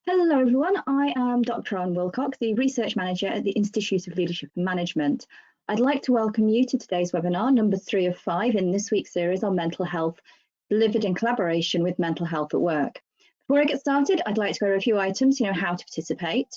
Hello everyone, I am Dr. Anne Wilcock, the Research Manager at the Institute of Leadership and Management. I'd like to welcome you to today's webinar, number 3 of 5 in this week's series on mental health, delivered in collaboration with Mental Health at Work. Before I get started, I'd like to go over a few items, how to participate.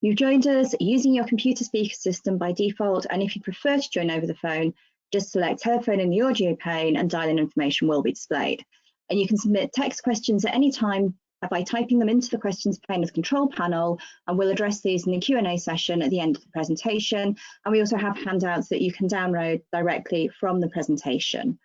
You've joined us using your computer speaker system by default, and if you prefer to join over the phone, just select telephone in the audio pane and dial-in information will be displayed. And you can submit text questions at any time by typing them into the questions pane of the control panel, and we'll address these in the Q&A session at the end of the presentation. And we also have handouts that you can download directly from the presentation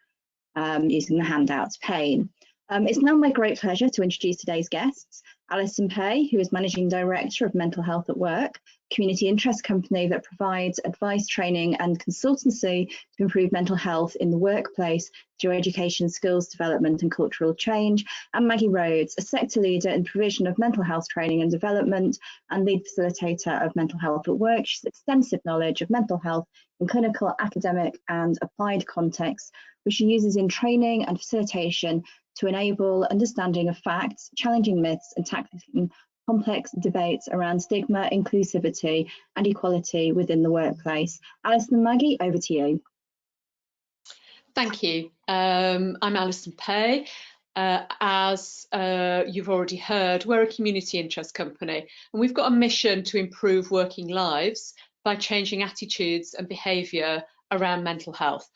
using the handouts pane. It's now my great pleasure to introduce today's guests. Alison Pay, who is Managing Director of Mental Health at Work, community interest company that provides advice, training and consultancy to improve mental health in the workplace through education, skills development and cultural change, and Maggie Rhodes, a sector leader in provision of mental health training and development and lead facilitator of Mental Health at Work. She's extensive knowledge of mental health in clinical, academic and applied contexts, which she uses in training and facilitation to enable understanding of facts, challenging myths and tackling complex debates around stigma, inclusivity and equality within the workplace. Alison and Maggie, over to you. Thank you. I'm Alison Pay. As you've already heard, we're a community interest company and we've got a mission to improve working lives by changing attitudes and behaviour around mental health.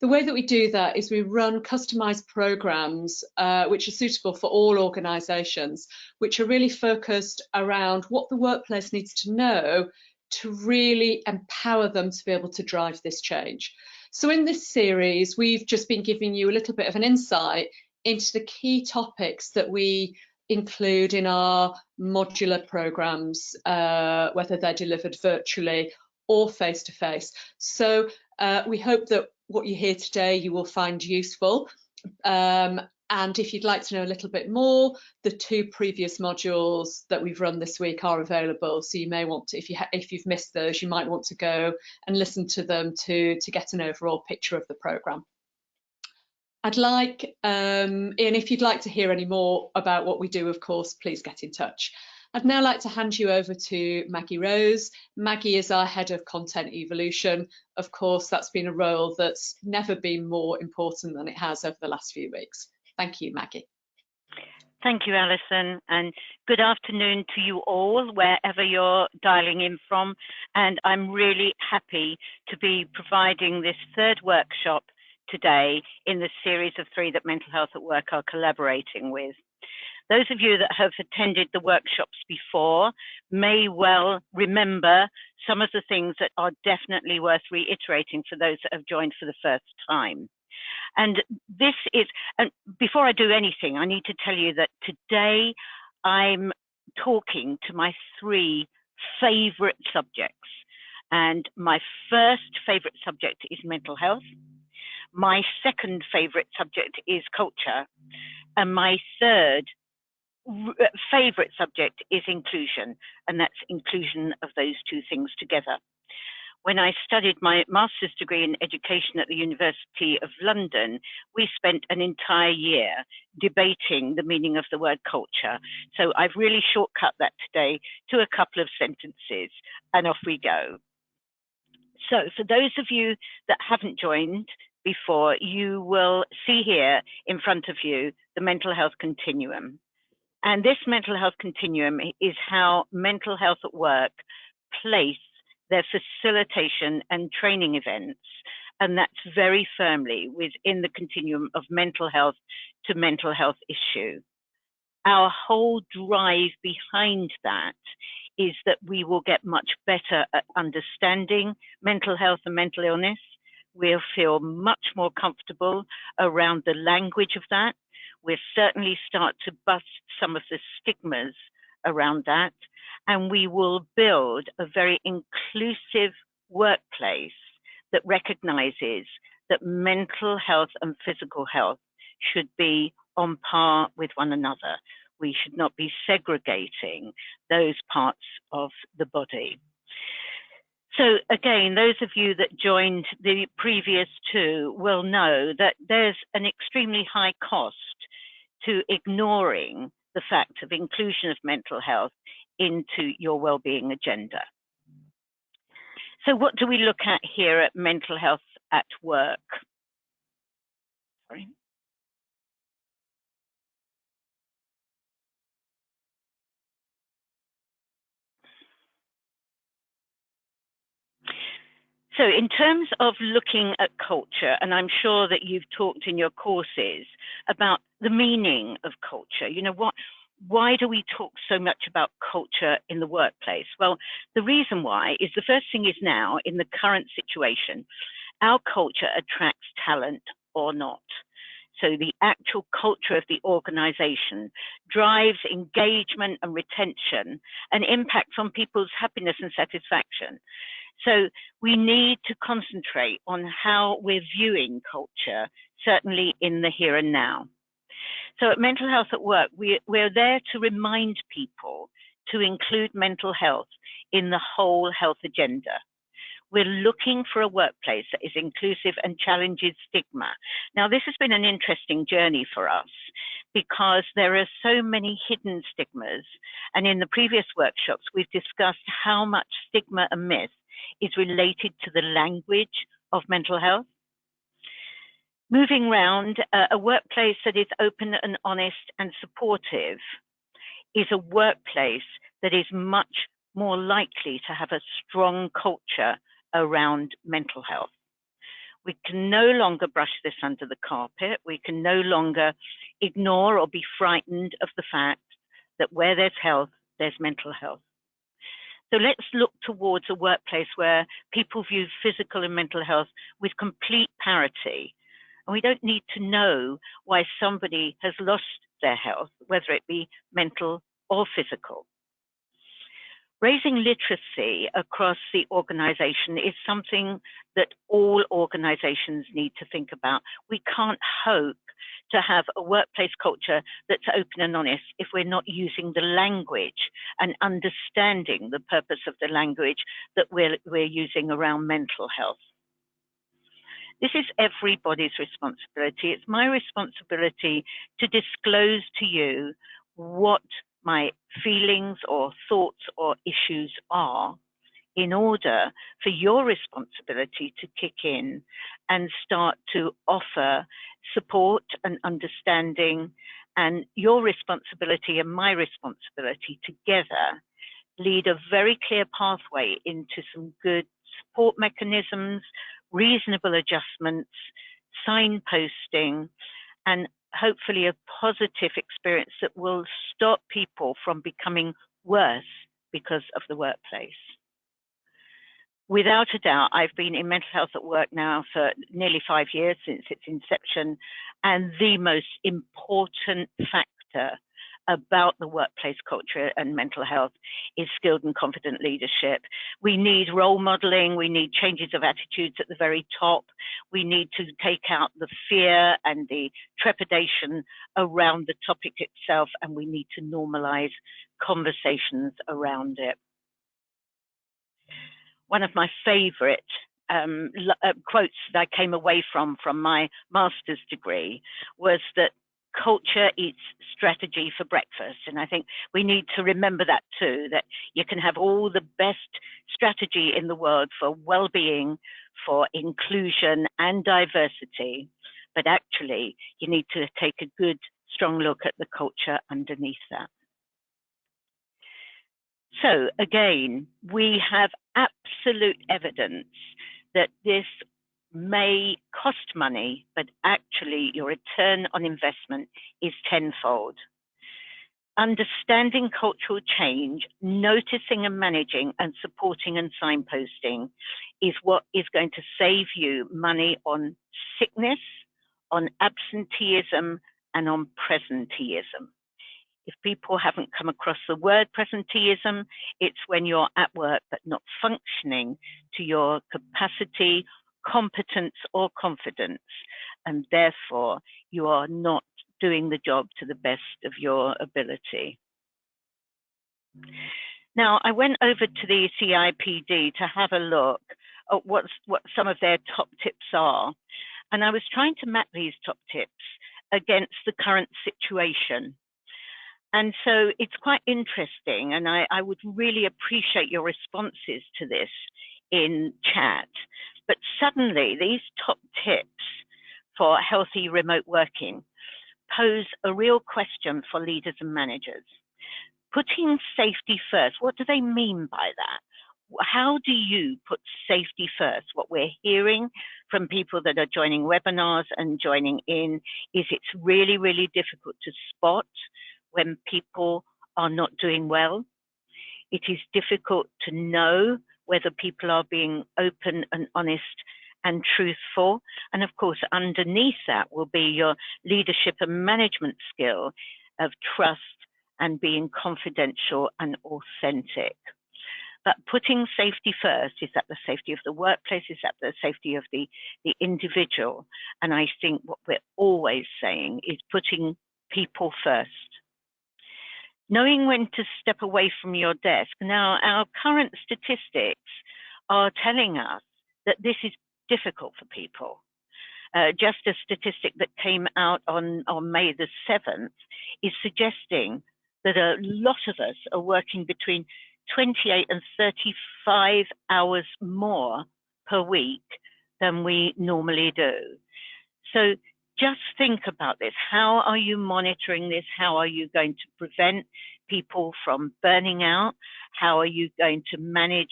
The way that we do that is we run customised programmes which are suitable for all organisations, which are really focused around what the workplace needs to know to really empower them to be able to drive this change. So in this series, we've just been giving you a little bit of an insight into the key topics that we include in our modular programmes, whether they're delivered virtually or face-to-face. So we hope that what you hear today you will find useful, and if you'd like to know a little bit more, the 2 previous modules that we've run this week are available, so you may want to, if you've missed those, you might want to go and listen to them to get an overall picture of the programme. I'd like, and if you'd like to hear any more about what we do, of course, please get in touch. I'd now like to hand you over to Maggie Rose. Maggie is our Head of Content Evolution. Of course, that's been a role that's never been more important than it has over the last few weeks. Thank you, Maggie. Thank you, Alison, and good afternoon to you all, wherever you're dialing in from. And I'm really happy to be providing this 3rd workshop today in the series of 3 that Mental Health at Work are collaborating with. Those of you that have attended the workshops before may well remember some of the things that are definitely worth reiterating for those that have joined for the first time. And this is, and before I do anything, I need to tell you that today I'm talking to my 3 favorite subjects. And my first favorite subject is mental health. My second favorite subject is culture. And my third favorite subject is inclusion, and that's inclusion of those 2 things together. When I studied my master's degree in education at the University of London, we spent an entire year debating the meaning of the word culture. So I've really shortcut that today to a couple of sentences, and off we go. So for those of you that haven't joined before, you will see here in front of you the mental health continuum. And this mental health continuum is how Mental Health at Work place their facilitation and training events. And that's very firmly within the continuum of mental health to mental health issue. Our whole drive behind that is that we will get much better at understanding mental health and mental illness. We'll feel much more comfortable around the language of that. We'll certainly start to bust some of the stigmas around that, and we will build a very inclusive workplace that recognizes that mental health and physical health should be on par with one another. We should not be segregating those parts of the body. So again, those of you that joined the previous 2 will know that there's an extremely high cost to ignoring the fact of inclusion of mental health into your wellbeing agenda. So what do we look at here at mental health at work? Sorry. So in terms of looking at culture, and I'm sure that you've talked in your courses about the meaning of culture, you know, why do we talk so much about culture in the workplace? Well, the reason why is the first thing is now, in the current situation, our culture attracts talent or not. So the actual culture of the organization drives engagement and retention and impacts on people's happiness and satisfaction. So we need to concentrate on how we're viewing culture, certainly in the here and now. So at Mental Health at Work, we're there to remind people to include mental health in the whole health agenda. We're looking for a workplace that is inclusive and challenges stigma. Now, this has been an interesting journey for us because there are so many hidden stigmas. And in the previous workshops, we've discussed how much stigma and myth is related to the language of mental health. Moving round, a workplace that is open and honest and supportive is a workplace that is much more likely to have a strong culture around mental health. We can no longer brush this under the carpet. We can no longer ignore or be frightened of the fact that where there's health, there's mental health. So let's look towards a workplace where people view physical and mental health with complete parity. And we don't need to know why somebody has lost their health, whether it be mental or physical. Raising literacy across the organization is something that all organizations need to think about. We can't hope to have a workplace culture that's open and honest if we're not using the language and understanding the purpose of the language that we're using around mental health. This is everybody's responsibility. It's my responsibility to disclose to you what my feelings or thoughts or issues are in order for your responsibility to kick in and start to offer support and understanding, and your responsibility and my responsibility together lead a very clear pathway into some good support mechanisms, reasonable adjustments, signposting, and hopefully a positive experience that will stop people from becoming worse because of the workplace. Without a doubt, I've been in mental health at work now for nearly 5 years since its inception, and the most important factor about the workplace culture and mental health is skilled and confident leadership. We need role modeling, we need changes of attitudes at the very top, we need to take out the fear and the trepidation around the topic itself, and we need to normalize conversations around it. One of my favorite quotes that I came away from my master's degree was that culture eats strategy for breakfast. And I think we need to remember that too, that you can have all the best strategy in the world for well-being, for inclusion and diversity, but actually you need to take a good, strong look at the culture underneath that. So again, we have absolute evidence that this may cost money, but actually your return on investment is tenfold. Understanding cultural change, noticing and managing and supporting and signposting is what is going to save you money on sickness, on absenteeism, and on presenteeism. If people haven't come across the word presenteeism, it's when you're at work but not functioning to your capacity, competence, or confidence, and therefore you are not doing the job to the best of your ability. Now, I went over to the CIPD to have a look at what some of their top tips are, and I was trying to map these top tips against the current situation. And so it's quite interesting, and I would really appreciate your responses to this in chat. But suddenly, these top tips for healthy remote working pose a real question for leaders and managers. Putting safety first, what do they mean by that? How do you put safety first? What we're hearing from people that are joining webinars and joining in is it's really, really difficult to spot when people are not doing well. It is difficult to know whether people are being open and honest and truthful. And of course, underneath that will be your leadership and management skill of trust and being confidential and authentic. But putting safety first, is that the safety of the workplace? Is that the safety of the individual? And I think what we're always saying is putting people first. Knowing when to step away from your desk. Now, our current statistics are telling us that this is difficult for people. Just a statistic that came out on May the 7th is suggesting that a lot of us are working between 28 and 35 hours more per week than we normally do. So just think about this. How are you monitoring this? How are you going to prevent people from burning out? How are you going to manage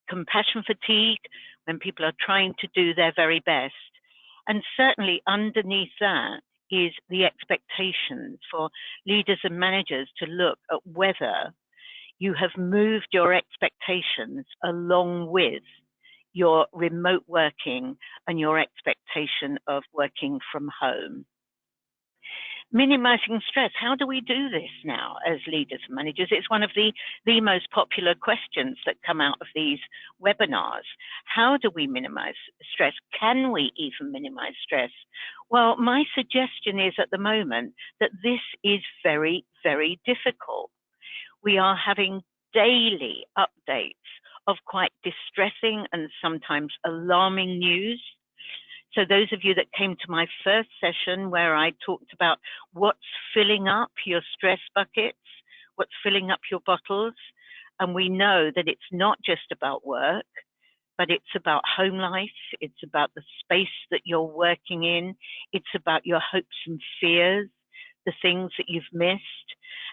compassion fatigue when people are trying to do their very best? And certainly underneath that is the expectations for leaders and managers to look at whether you have moved your expectations along with your remote working and your expectation of working from home. Minimizing stress. How do we do this now as leaders and managers? It's one of the most popular questions that come out of these webinars. How do we minimize stress? Can we even minimize stress? Well, my suggestion is at the moment that this is very, very difficult. We are having daily updates of quite distressing and sometimes alarming news. So those of you that came to my first session where I talked about what's filling up your stress buckets, what's filling up your bottles, and we know that it's not just about work, but it's about home life, it's about the space that you're working in, it's about your hopes and fears, the things that you've missed.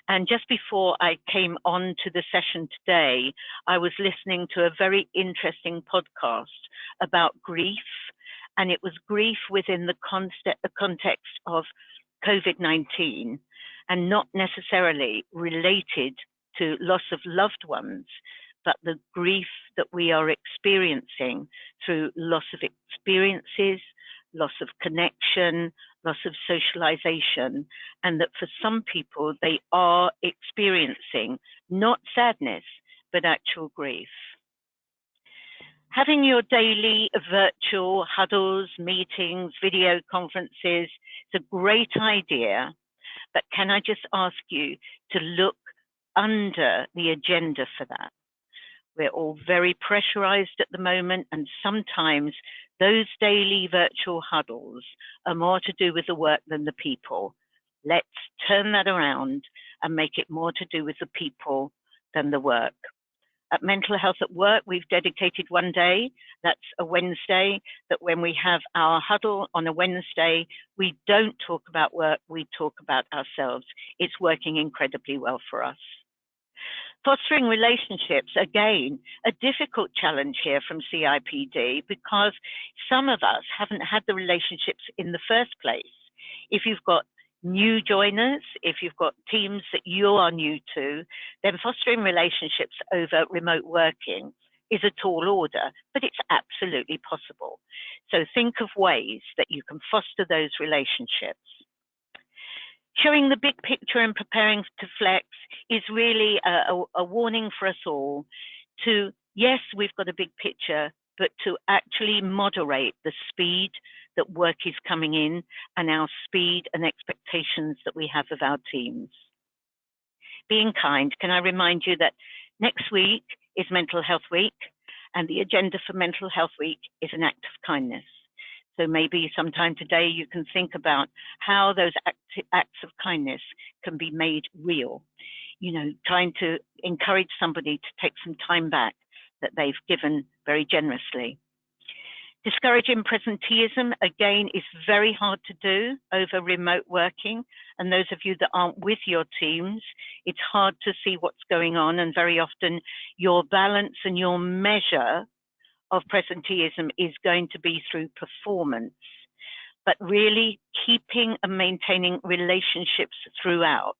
And just before I came on to the session today, I was listening to a very interesting podcast about grief. And it was grief within the context of COVID-19 and not necessarily related to loss of loved ones, but the grief that we are experiencing through loss of experiences, loss of connection, loss of socialization, and that for some people, they are experiencing not sadness, but actual grief. Having your daily virtual huddles, meetings, video conferences, it's a great idea, but can I just ask you to look under the agenda for that? We're all very pressurized at the moment, and sometimes those daily virtual huddles are more to do with the work than the people. Let's turn that around and make it more to do with the people than the work. At Mental Health at Work, we've dedicated one day, that's a Wednesday, that when we have our huddle on a Wednesday, we don't talk about work, we talk about ourselves. It's working incredibly well for us. Fostering relationships, again, a difficult challenge here from CIPD because some of us haven't had the relationships in the first place. If you've got new joiners, if you've got teams that you are new to, then fostering relationships over remote working is a tall order, but it's absolutely possible. So think of ways that you can foster those relationships. Showing the big picture and preparing to flex is really a warning for us all to, yes, we've got a big picture, but to actually moderate the speed that work is coming in and our speed and expectations that we have of our teams. Being kind, can I remind you that next week is Mental Health Week, and the agenda for Mental Health Week is an act of kindness. So maybe sometime today you can think about how those acts of kindness can be made real. You know, trying to encourage somebody to take some time back that they've given very generously. Discouraging presenteeism, again, is very hard to do over remote working. And those of you that aren't with your teams, it's hard to see what's going on. And very often your balance and your measure of presenteeism is going to be through performance. But really keeping and maintaining relationships throughout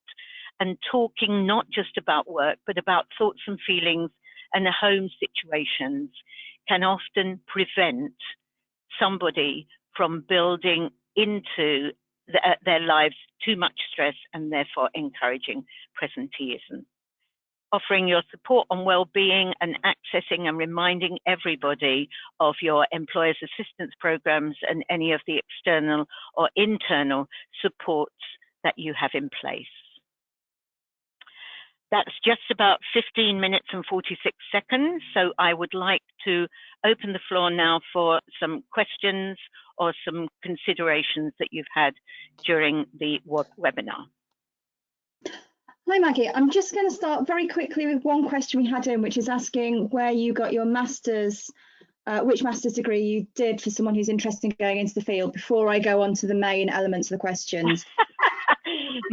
and talking not just about work, but about thoughts and feelings and home situations can often prevent somebody from building into their lives too much stress and therefore encouraging presenteeism. Offering your support on well-being and accessing and reminding everybody of your employers' assistance programs and any of the external or internal supports that you have in place. That's just about 15 minutes and 46 seconds. So I would like to open the floor now for some questions or some considerations that you've had during the webinar. Hi Maggie, I'm just going to start very quickly with one question we had in, which is asking where you got your master's, which master's degree you did for someone who's interested in going into the field, before I go on to the main elements of the questions.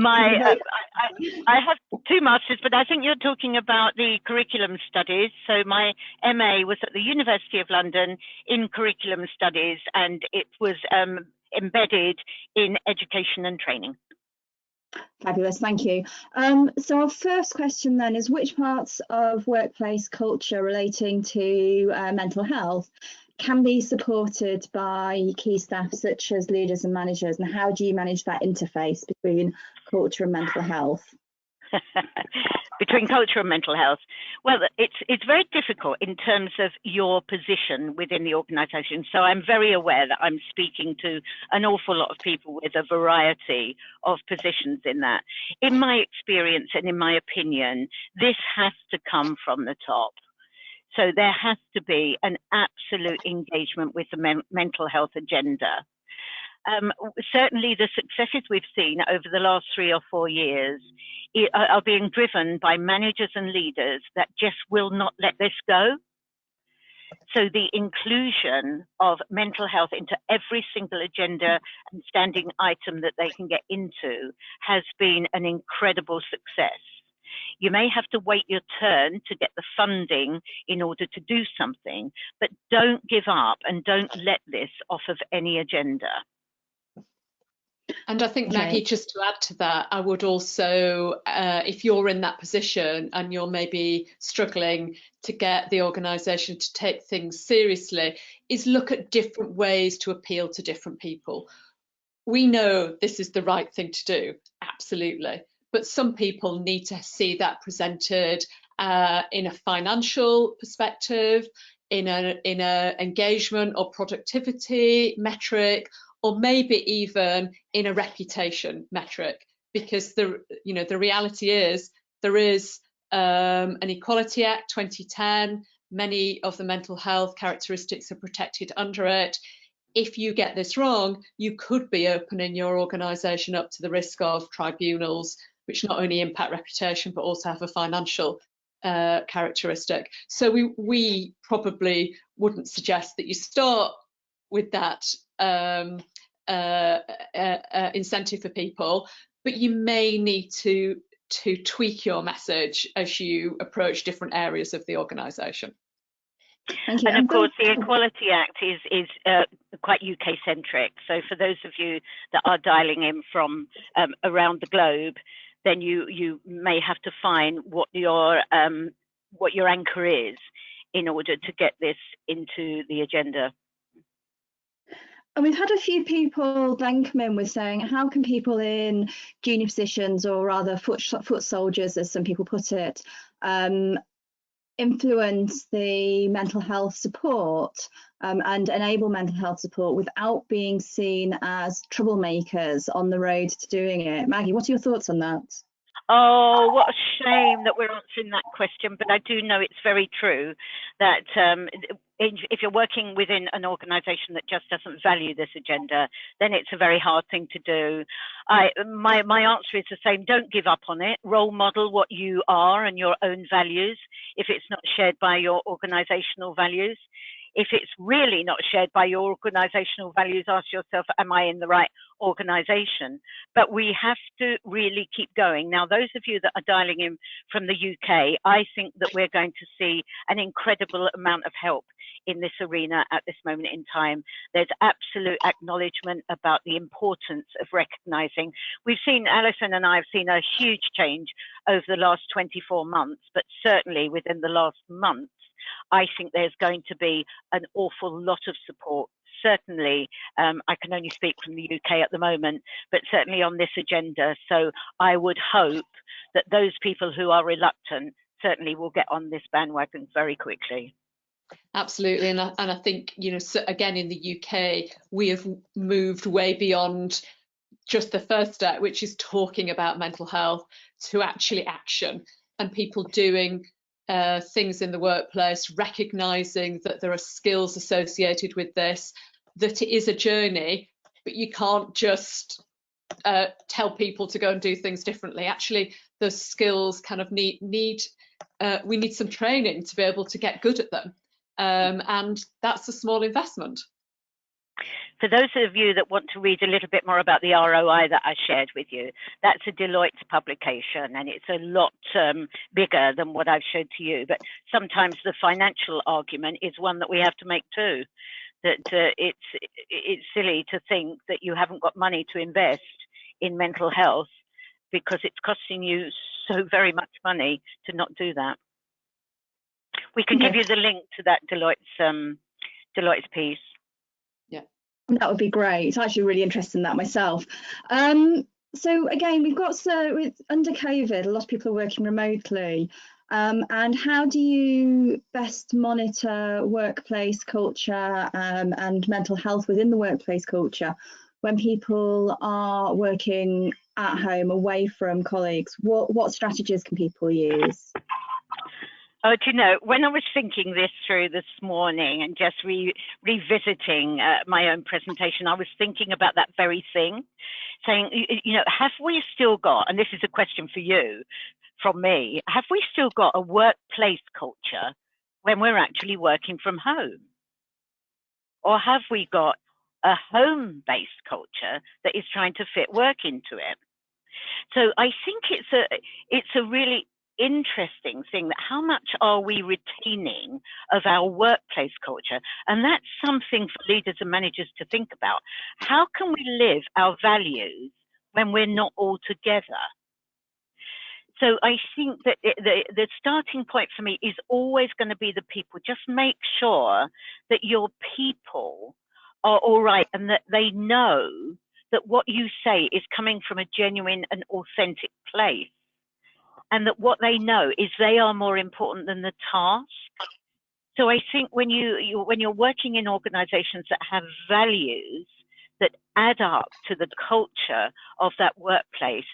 I have two masters, but I think you're talking about the curriculum studies. So my MA was at the University of London in curriculum studies, and it was embedded in education and training. Fabulous, thank you. So our first question then is, which parts of workplace culture relating to mental health can be supported by key staff such as leaders and managers, and how do you manage that interface between culture and mental health? Between culture and mental health? Well, it's very difficult in terms of your position within the organisation. So I'm very aware that I'm speaking to an awful lot of people with a variety of positions in that. In my experience and in my opinion, this has to come from the top. So there has to be an absolute engagement with the mental health agenda. Certainly the successes we've seen over the last 3 or 4 years are being driven by managers and leaders that just will not let this go. So the inclusion of mental health into every single agenda and standing item that they can get into has been an incredible success. You may have to wait your turn to get the funding in order to do something, but don't give up and don't let this off of any agenda. And I think, Maggie, just to add to that, I would also, if you're in that position and you're maybe struggling to get the organisation to take things seriously, is look at different ways to appeal to different people. We know this is the right thing to do, absolutely. But some people need to see that presented in a financial perspective, in a engagement or productivity metric, or maybe even in a reputation metric, because the reality is there is an Equality Act 2010. Many of the mental health characteristics are protected under it. If you get this wrong, you could be opening your organisation up to the risk of tribunals, which not only impact reputation but also have a financial characteristic. So we probably wouldn't suggest that you start with that incentive for people, but you may need to tweak your message as you approach different areas of the organisation. Thank you. And of course, the Equality Act is quite UK centric. So for those of you that are dialing in from around the globe, then you may have to find what your anchor is in order to get this into the agenda. And we've had a few people then come in with saying, how can people in junior positions, or rather foot soldiers, as some people put it, influence the mental health support and enable mental health support without being seen as troublemakers on the road to doing it? Maggie, what are your thoughts on that? Oh, what a shame that we're answering that question, but I do know it's very true that if you're working within an organisation that just doesn't value this agenda, then it's a very hard thing to do. My answer is the same. Don't give up on it. Role model what you are and your own values if it's not shared by your organisational values. If it's really not shared by your organisational values, ask yourself, am I in the right organisation? But we have to really keep going. Now, those of you that are dialing in from the UK, I think that we're going to see an incredible amount of help in this arena at this moment in time. There's absolute acknowledgement about the importance of recognising. We've seen, Alison and I have seen a huge change over the last 24 months, but certainly within the last month, I think there's going to be an awful lot of support. Certainly, I can only speak from the UK at the moment, but certainly on this agenda. So I would hope that those people who are reluctant certainly will get on this bandwagon very quickly. Absolutely, and I think, you know, so again, in the UK, we have moved way beyond just the first step, which is talking about mental health, to actually action and people doing things in the workplace, recognising that there are skills associated with this, that it is a journey, but you can't just tell people to go and do things differently. Actually, those skills kind of we need some training to be able to get good at them. And that's a small investment. For those of you that want to read a little bit more about the ROI that I shared with you, that's a Deloitte's publication, and it's a lot bigger than what I've showed to you. But sometimes the financial argument is one that we have to make too, that it's silly to think that you haven't got money to invest in mental health because it's costing you so very much money to not do that. We can give you the link to that Deloitte's piece. Yeah, that would be great. It's actually really interested in that myself. So again, we've got under COVID, a lot of people are working remotely. And how do you best monitor workplace culture and mental health within the workplace culture when people are working at home away from colleagues? What strategies can people use? Oh, do you know, when I was thinking this through this morning and just revisiting my own presentation, I was thinking about that very thing, saying, you know, have we still got, and this is a question for you from me, have we still got a workplace culture when we're actually working from home? Or have we got a home-based culture that is trying to fit work into it? So I think it's a really interesting thing that how much are we retaining of our workplace culture? And that's something for leaders and managers to think about. How can we live our values when we're not all together? So I think that the starting point for me is always going to be the people. Just make sure that your people are all right and that they know that what you say is coming from a genuine and authentic place. And that what they know is they are more important than the task. So I think when you're working in organizations that have values that add up to the culture of that workplace,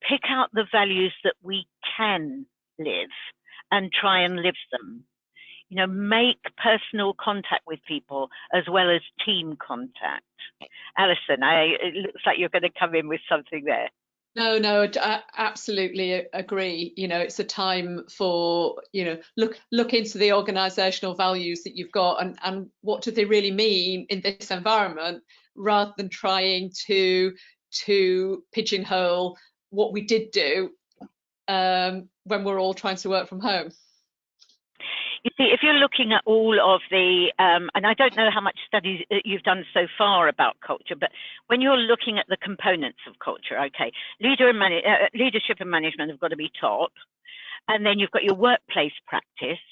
pick out the values that we can live and try and live them. You know, make personal contact with people as well as team contact. Alison, it looks like you're going to come in with something there. No, I absolutely agree. You know, it's a time for, you know, look into the organisational values that you've got and what do they really mean in this environment, rather than trying to pigeonhole what we did do when we're all trying to work from home. You see, if you're looking at all of the, and I don't know how much studies you've done so far about culture, but when you're looking at the components of culture, okay, leadership and management have got to be top. And then you've got your workplace practice.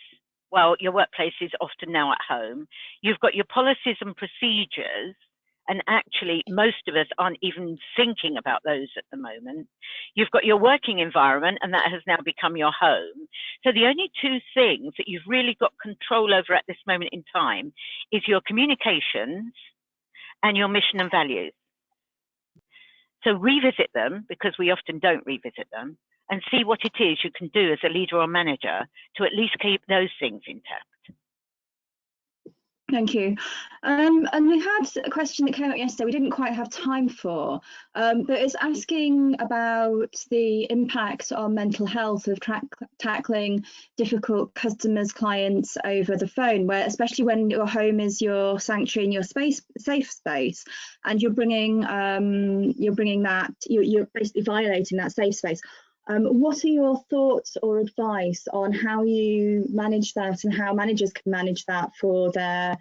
Well, your workplace is often now at home. You've got your policies and procedures. And actually, most of us aren't even thinking about those at the moment. You've got your working environment, and that has now become your home. So the only two things that you've really got control over at this moment in time is your communications and your mission and values. So revisit them, because we often don't revisit them, and see what it is you can do as a leader or manager to at least keep those things intact. Thank you. And we had a question that came up yesterday we didn't quite have time for, but it's asking about the impact on mental health of tackling difficult customers, clients over the phone, where especially when your home is your sanctuary and your safe space, and you're bringing that, you're basically violating that safe space. What are your thoughts or advice on how you manage that and how managers can manage that for their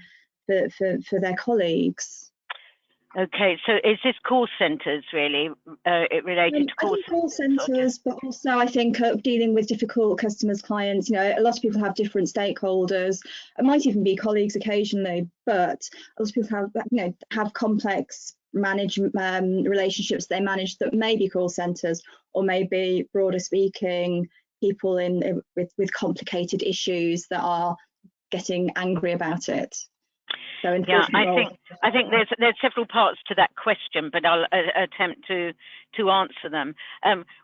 colleagues? Okay, so is this call centres really? It related to call centres, but also I think dealing with difficult customers, clients. A lot of people have different stakeholders. It might even be colleagues occasionally, but a lot of people have complex relationships they manage that may be call centres, or maybe, broader speaking, people with complicated issues that are getting angry about it. So yeah, I think there's several parts to that question, but I'll attempt to answer them.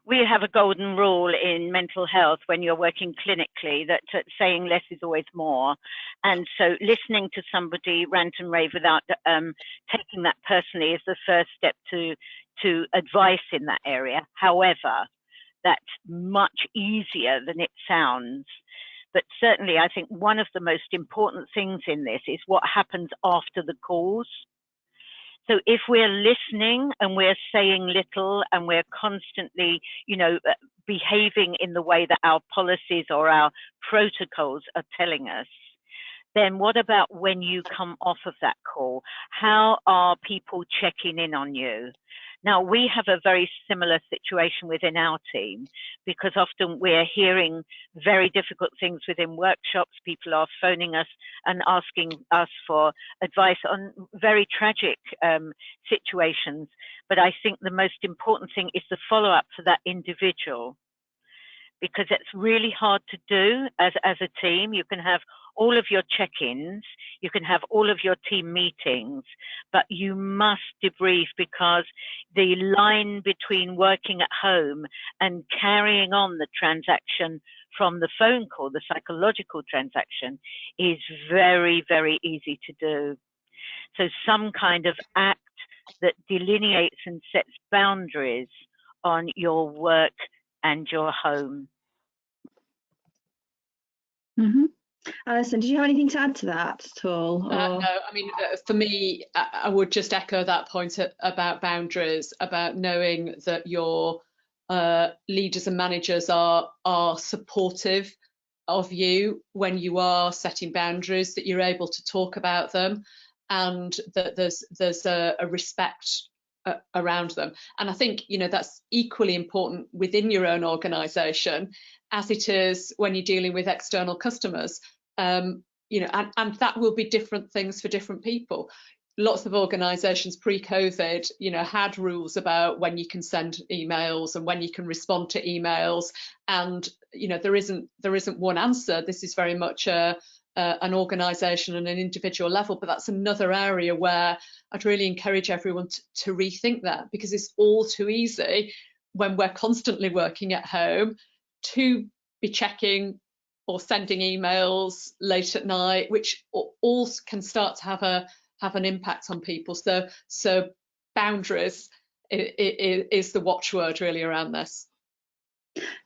We have a golden rule in mental health when you're working clinically that saying less is always more, and so listening to somebody rant and rave without taking that personally is the first step to advice in that area. However, that's much easier than it sounds. But certainly, I think one of the most important things in this is what happens after the calls. So if we're listening and we're saying little and we're constantly, behaving in the way that our policies or our protocols are telling us, then what about when you come off of that call? How are people checking in on you? Now, we have a very similar situation within our team, because often we're hearing very difficult things within workshops. People are phoning us and asking us for advice on very tragic situations. But I think the most important thing is the follow-up for that individual, because it's really hard to do as a team. You can have all of your check-ins, you can have all of your team meetings, but you must debrief, because the line between working at home and carrying on the transaction from the phone call, the psychological transaction, is very, very easy to do. So some kind of act that delineates and sets boundaries on your work and your home. Mm-hmm. Alison, did you have anything to add to that at all? No, I mean, for me, I would just echo that point about boundaries, about knowing that your leaders and managers are supportive of you when you are setting boundaries, that you're able to talk about them, and that there's a respect around them. And I think that's equally important within your own organisation as it is when you're dealing with external customers. And that will be different things for different people. Lots of organisations pre-COVID, had rules about when you can send emails and when you can respond to emails, and there isn't one answer. This is very much an organisation and an individual level, but that's another area where I'd really encourage everyone to rethink that, because it's all too easy when we're constantly working at home to be checking or sending emails late at night, which all can start to have an impact on people. So boundaries is the watchword really around this.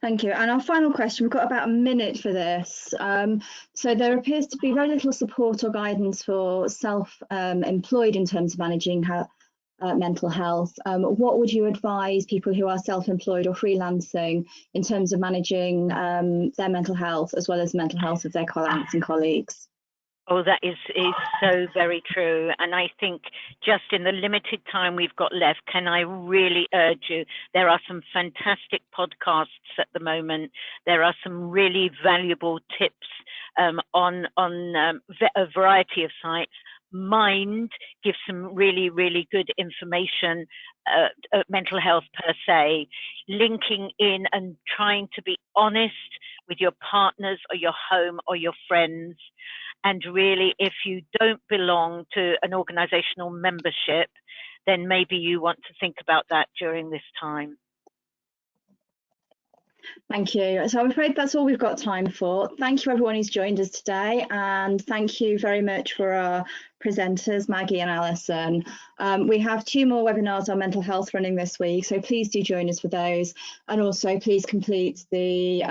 Thank you. And our final question, we've got about a minute for this. So there appears to be very little support or guidance for self-employed in terms of managing mental health. What would you advise people who are self-employed or freelancing in terms of managing their mental health, as well as the mental health of their clients and colleagues? Oh, that is so very true. And I think just in the limited time we've got left, can I really urge you, there are some fantastic podcasts at the moment. There are some really valuable tips on a variety of sites. Mind gives some really, really good information, mental health per se, linking in and trying to be honest with your partners or your home or your friends. And really, if you don't belong to an organizational membership, then maybe you want to think about that during this time. Thank you. So I'm afraid that's all we've got time for. Thank you everyone who's joined us today, and thank you very much for our presenters, Maggie and Alison. We have 2 more webinars on mental health running this week, so please do join us for those. And also please complete the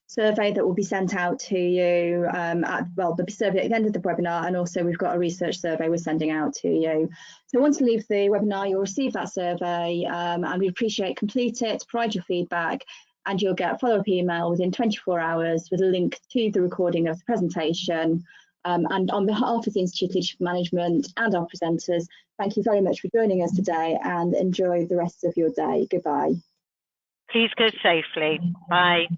survey that will be sent out to you the survey at the end of the webinar, and also we've got a research survey we're sending out to you. So once you leave the webinar, you'll receive that survey, and we appreciate complete it, provide your feedback, and you'll get a follow-up email within 24 hours with a link to the recording of the presentation. And on behalf of the Institute of Leadership Management and our presenters, thank you very much for joining us today, and enjoy the rest of your day. Goodbye. Please go safely. Bye.